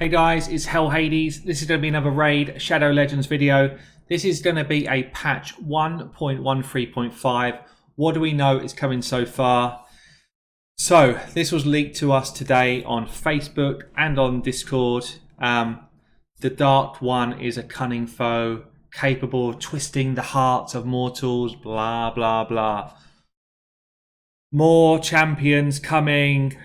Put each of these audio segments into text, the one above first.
Hey guys, it's Hell Hades. This is going to be another Raid Shadow Legends video. This is going to be a patch 1.13.5. What do we know is coming so far? So, this was leaked to us today on Facebook and on Discord. The Dark One is a cunning foe, capable of twisting the hearts of mortals, blah, blah, blah. More champions coming.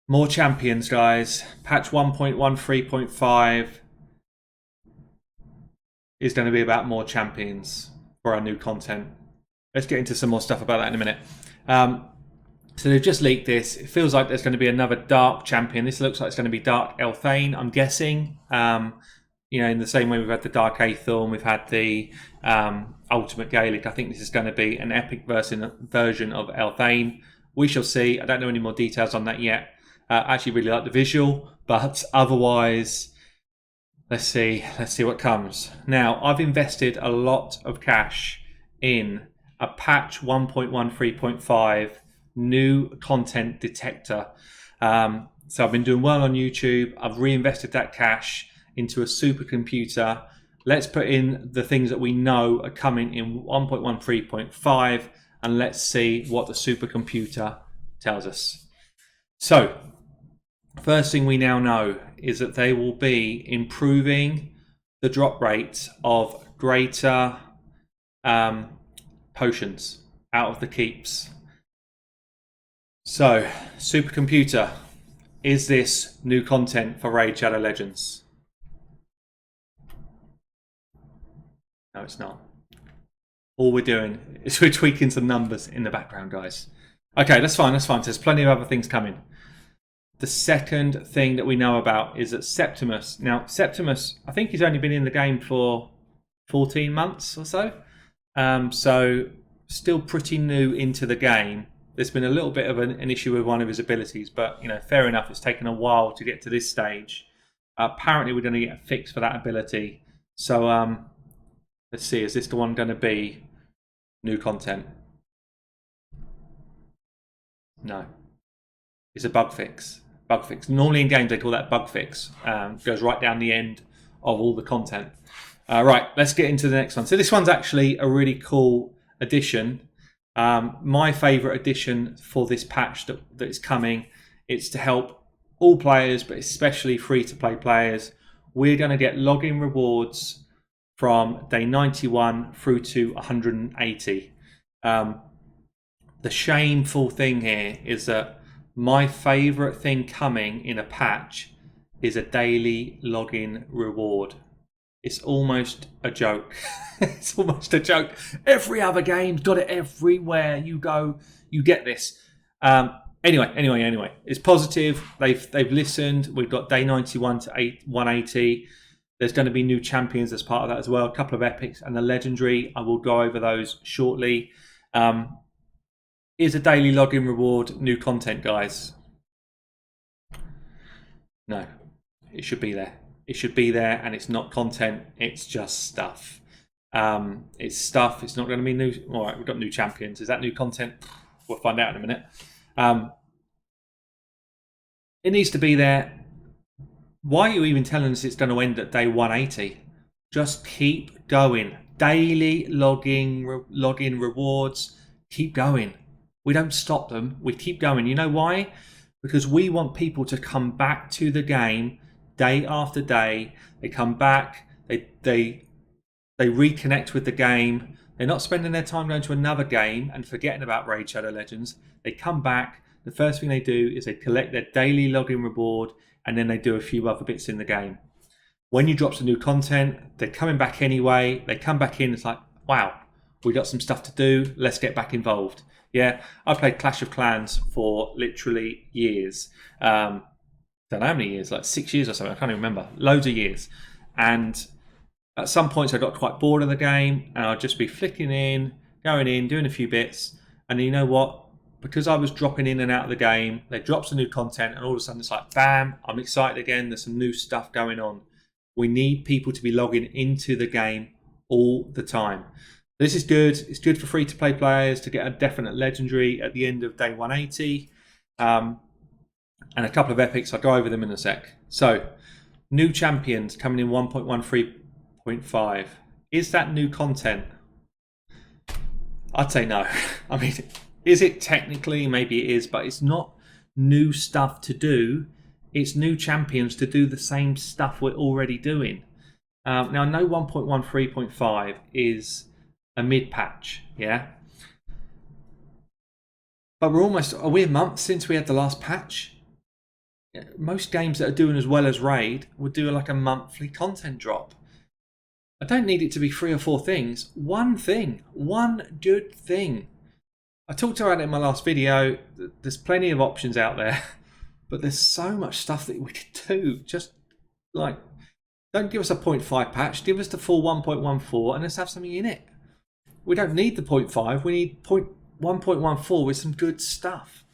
More champions, guys. Patch 1.13.5 is going to be about more champions for our new content. Let's get into some more stuff about that in a minute. So they've just leaked this. It feels like there's going to be another dark champion. This looks like it's going to be Dark Elthane, I'm guessing. You know, in the same way we've had the Dark Aethorn, we've had the Ultimate Gaelic. I think this is going to be an epic version of Elthane. We shall see. I don't know any more details on that yet. I actually really like the visual, but otherwise, let's see what comes. Now, I've invested a lot of cash in a patch 1.13.5 new content detector. So I've been doing well on YouTube. I've reinvested that cash into a supercomputer. Let's put in the things that we know are coming in 1.13.5, and let's see what the supercomputer tells us. So, first thing we now know is that they will be improving the drop rate of greater potions out of the keeps. So, supercomputer, is this new content for Raid Shadow Legends? No, it's not. All we're doing is we're tweaking some numbers in the background, guys. Okay, that's fine. There's plenty of other things coming. The second thing that we know about is that Septimus. Now, Septimus, I think he's only been in the game for 14 months or so. So, still pretty new into the game. There's been a little bit of an issue with one of his abilities, but, you know, fair enough. It's taken a while to get to this stage. Apparently, we're going to get a fix for that ability. So, let's see. Is this the one going to be new content? No. It's a bug fix. Normally in games they call that bug fix. Goes right down the end of all the content. Right, let's get into the next one. So this one's actually a really cool addition. My favourite addition for this patch that is coming. It's to help all players, but especially free-to-play players. We're going to get login rewards from day 91 through to 180. The shameful thing here is that my favourite thing coming in a patch is a daily login reward. It's almost a joke. It's almost a joke. Every other game's got it everywhere you go. You get this. Anyway. It's positive. They've listened. We've got day 91 to 180. There's going to be new champions as part of that as well. A couple of epics and a legendary. I will go over those shortly. Is a daily login reward new content, guys? No, it should be there. It should be there, and it's not content. It's just stuff. It's stuff. It's not going to be new. All right, we've got new champions. Is that new content? We'll find out in a minute. It needs to be there. Why are you even telling us it's going to end at day 180? Just keep going. Daily login rewards. Keep going. We don't stop them. We keep going. You know why? Because we want people to come back to the game day after day. They come back. They reconnect with the game. They're not spending their time going to another game and forgetting about Raid Shadow Legends. They come back. The first thing they do is they collect their daily login reward, and then they do a few other bits in the game. When you drop some new content, they're coming back anyway. They come back in. It's like, wow, we got some stuff to do. Let's get back involved. Yeah, I played Clash of Clans for literally years. Don't know how many years, like 6 years or something. I can't even remember. Loads of years. And at some points I got quite bored of the game, and I'd just be flicking in, going in, doing a few bits. And you know what? Because I was dropping in and out of the game, they dropped some new content, and all of a sudden it's like, bam, I'm excited again. There's some new stuff going on. We need people to be logging into the game all the time. This is good. It's good for free-to-play players to get a definite legendary at the end of day 180. and a couple of epics. I'll go over them in a sec. So, new champions coming in 1.13.5. Is that new content? I'd say no. I mean, is it technically? Maybe it is, but it's not new stuff to do. It's new champions to do the same stuff we're already doing. Now, I know 1.13.5 is a mid-patch, yeah? But are we a month since we had the last patch? Most games that are doing as well as Raid would do like a monthly content drop. I don't need it to be 3 or 4 things. One thing. One good thing. I talked about it in my last video. There's plenty of options out there. But there's so much stuff that we could do. Just like, don't give us a 0.5 patch. Give us the full 1.14 and let's have something in it. We don't need the 0.5. We need 1.14 with some good stuff.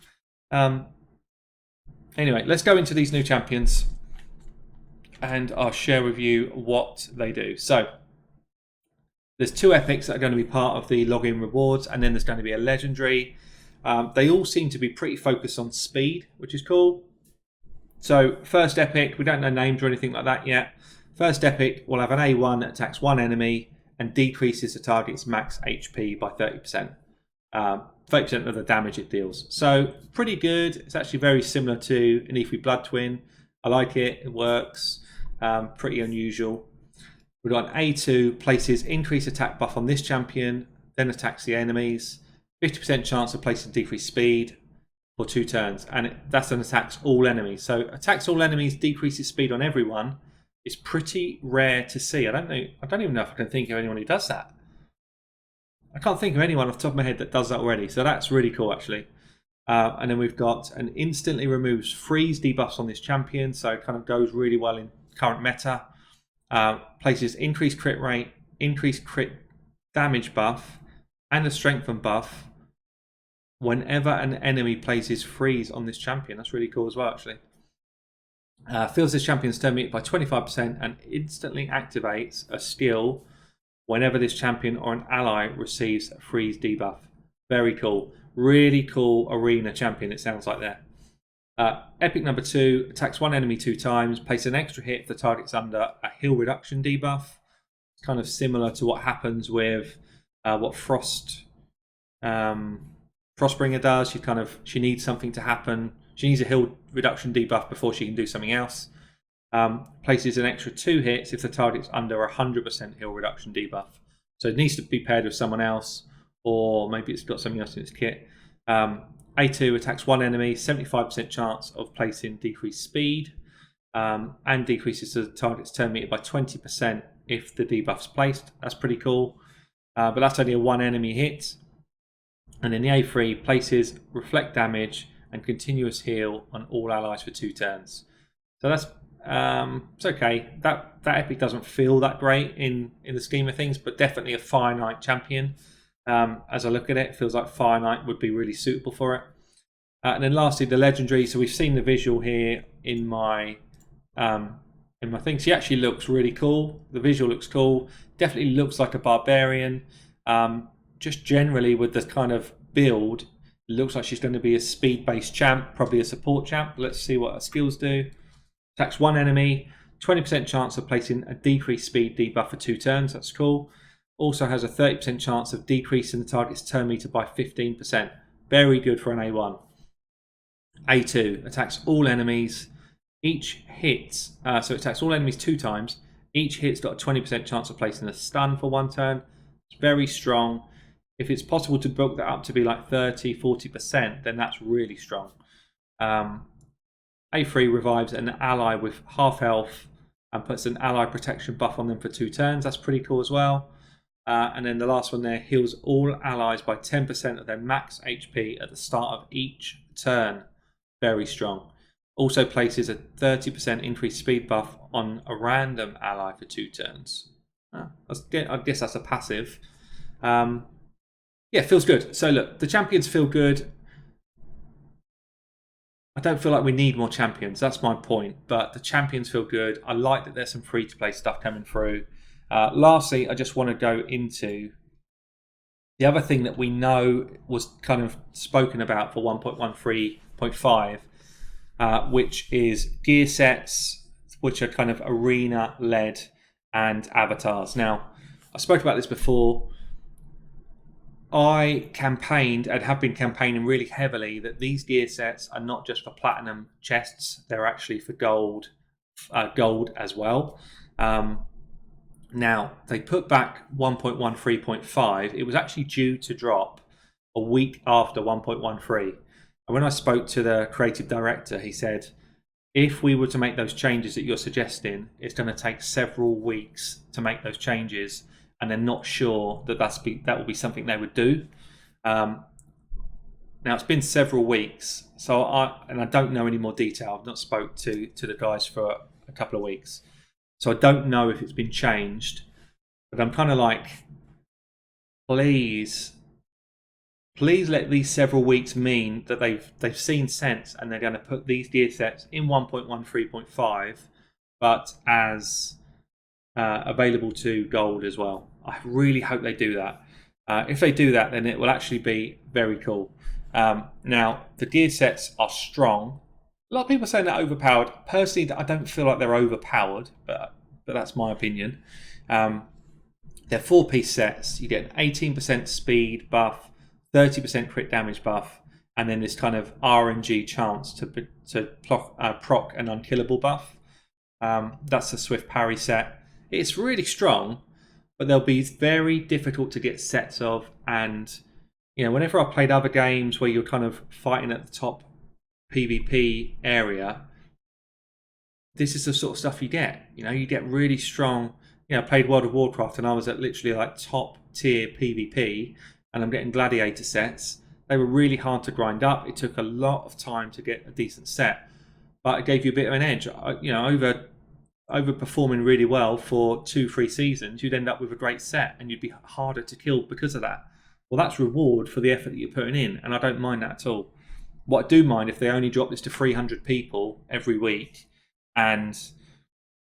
Anyway, let's go into these new champions and I'll share with you what they do. So, there's 2 epics that are going to be part of the login rewards, and then there's going to be a legendary. They all seem to be pretty focused on speed, which is cool. So, first epic, we don't know names or anything like that yet. First epic will have an A1 that attacks one enemy and decreases the target's max HP by 30%. 30% of the damage it deals. So, pretty good. It's actually very similar to an Efi Blood Twin. I like it. It works. Pretty unusual. We've got an A2, places increased attack buff on this champion, then attacks the enemies. 50% chance of placing decreased speed for 2 turns. And that's an attacks all enemies. So attacks all enemies, decreases speed on everyone. It's pretty rare to see. I don't even know if I can think of anyone who does that. I can't think of anyone off the top of my head that does that already. So that's really cool, actually. And then we've got an instantly removes freeze debuffs on this champion. So it kind of goes really well in current meta. Places increased crit rate, increased crit damage buff, and a strengthen buff whenever an enemy places freeze on this champion. That's really cool as well, actually. Fills this champion's turn meter by 25% and instantly activates a skill whenever this champion or an ally receives a freeze debuff. Very cool. Really cool arena champion, it sounds like there. Epic number 2, attacks one enemy 2 times, place an extra hit if the target's under a heal reduction debuff. It's kind of similar to what happens with what Frostbringer does. She needs something to happen. She needs a heal reduction debuff before she can do something else. Places an extra 2 hits if the target's under 100% heal reduction debuff. So it needs to be paired with someone else, or maybe it's got something else in its kit. A2 attacks one enemy, 75% chance of placing decreased speed, and decreases the target's turn meter by 20% if the debuff's placed. That's pretty cool. But that's only a 1 enemy hit. And then the A3 places reflect damage and continuous heal on all allies for 2 turns. So that's it's okay. That epic doesn't feel that great in the scheme of things, but definitely a Fire Knight champion. As I look at it, it feels like Fire Knight would be really suitable for it. And then lastly, the legendary. So we've seen the visual here in my thing. She actually looks really cool. The visual looks cool. Definitely looks like a barbarian. Just generally with the kind of build, it looks like she's going to be a speed-based champ, probably a support champ. Let's see what her skills do. Attacks one enemy, 20% chance of placing a decreased speed debuff for 2 turns. That's cool. Also has a 30% chance of decreasing the target's turn meter by 15%. Very good for an A1. A2 attacks all enemies. Each hits, so it attacks all enemies 2 times. Each hit's got a 20% chance of placing a stun for 1 turn. It's very strong. If it's possible to bulk that up to be like 30, 40%, then that's really strong. A3 revives an ally with half health and puts an ally protection buff on them for 2 turns. That's pretty cool as well. And then the last one there, heals all allies by 10% of their max HP at the start of each turn. Very strong. Also places a 30% increased speed buff on a random ally for 2 turns. I guess that's a passive. Yeah, feels good. So look, the champions feel good. I don't feel like we need more champions. That's my point. But the champions feel good. I like that there's some free-to-play stuff coming through. Lastly, I just want to go into the other thing that we know was kind of spoken about for 1.13.5. which is gear sets, which are kind of arena led, and avatars. Now, I spoke about this before. I campaigned and have been campaigning really heavily that these gear sets are not just for platinum chests; they're actually for gold as well. Now, they put back 1.13.5. It was actually due to drop a week after 1.13. And when I spoke to the creative director, he said, if we were to make those changes that you're suggesting, it's going to take several weeks to make those changes, and they're not sure that that will be something they would do. Now, it's been several weeks, so I don't know any more detail. I've not spoke to the guys for a couple of weeks. So I don't know if it's been changed, but I'm kind of like, please let these several weeks mean that they've seen sense and they're going to put these gear sets in 1.13.5, but as available to gold as well. I really hope they do that. If they do that, then it will actually be very cool. Now, the gear sets are strong. A lot of people are saying they're overpowered. Personally, I don't feel like they're overpowered, but that's my opinion. They're 4-piece sets. You get an 18% speed buff, 30% crit damage buff, and then this kind of RNG chance to proc an unkillable buff. That's a swift parry set. It's really strong, but they'll be very difficult to get sets of. And whenever I've played other games where you're kind of fighting at the top PvP area, this is the sort of stuff you get. You get really strong. I played World of Warcraft and I was at literally like top tier PvP, and I'm getting gladiator sets. They were really hard to grind up. It took a lot of time to get a decent set, but it gave you a bit of an edge. Overperforming really well for 2-3 seasons, you'd end up with a great set and you'd be harder to kill because of that. Well, that's reward for the effort that you're putting in, and I don't mind that at all. What I do mind if they only drop this to 300 people every week, and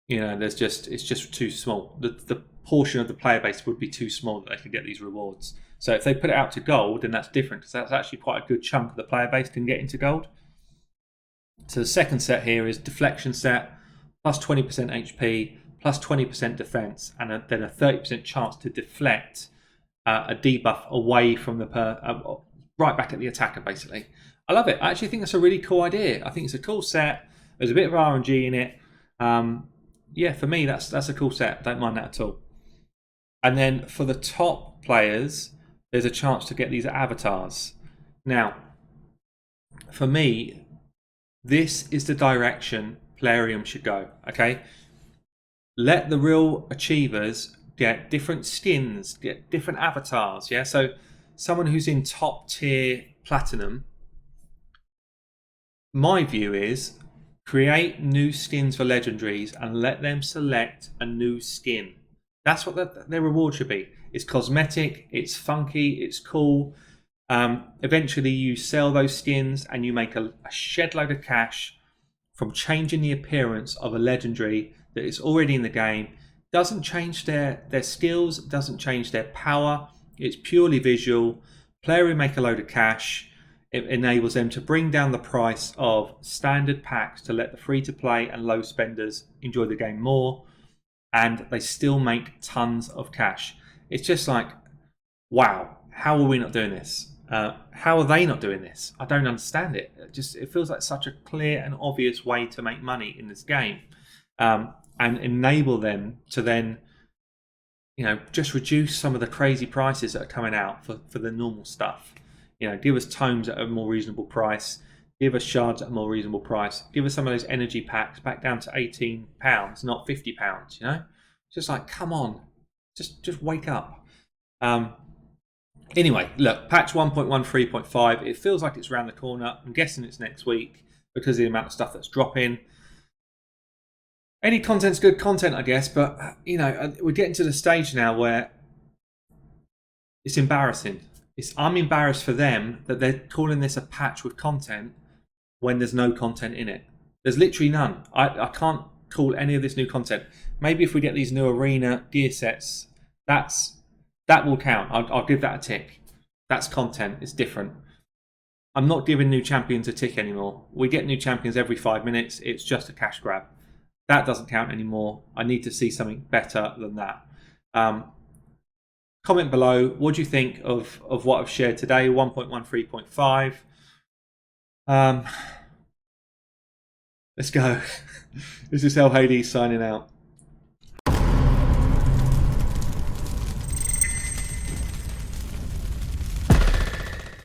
it's just too small. The portion of the player base would be too small that they could get these rewards. So if they put it out to gold, then that's different, because that's actually quite a good chunk of the player base can get into gold. So the second set here is deflection set, plus 20% HP, plus 20% defense, and then a 30% chance to deflect a debuff away from the right back at the attacker, basically. I love it. I actually think that's a really cool idea. I think it's a cool set. There's a bit of RNG in it. For me, that's a cool set. Don't mind that at all. And then for the top players, there's a chance to get these avatars. Now, for me, this is the direction Plarium should go. Okay, let the real achievers get different skins, get different avatars. Yeah, so someone who's in top tier platinum, my view is create new skins for legendaries and let them select a new skin. That's what their reward should be. It's cosmetic, it's funky, it's cool. Eventually you sell those skins and you make a shed load of cash from changing the appearance of a legendary that is already in the game. Doesn't change their skills, doesn't change their power. It's purely visual. Player will make a load of cash. It enables them to bring down the price of standard packs to let the free-to-play and low spenders enjoy the game more, and they still make tons of cash. It's just like, wow, how are we not doing this? How are they not doing this? I don't understand it. It feels like such a clear and obvious way to make money in this game, and enable them to then, just reduce some of the crazy prices that are coming out for the normal stuff. Give us tomes at a more reasonable price. Give us shards at a more reasonable price. Give us some of those energy packs back down to £18, not £50. Just like, come on, just wake up. Anyway, look, patch 1.13.5. It feels like it's around the corner. I'm guessing it's next week because of the amount of stuff that's dropping. Any content's good content, I guess, but we're getting to the stage now where it's embarrassing. I'm embarrassed for them that they're calling this a patch with content when there's no content in it. There's literally none. I can't call any of this new content. Maybe if we get these new arena gear sets, that will count. I'll give that a tick. That's content. It's different. I'm not giving new champions a tick anymore. We get new champions every 5 minutes. It's just a cash grab. That doesn't count anymore. I need to see something better than that. Comment below. What do you think of what I've shared today? 1.13.5. Let's go. This is El Hades signing out.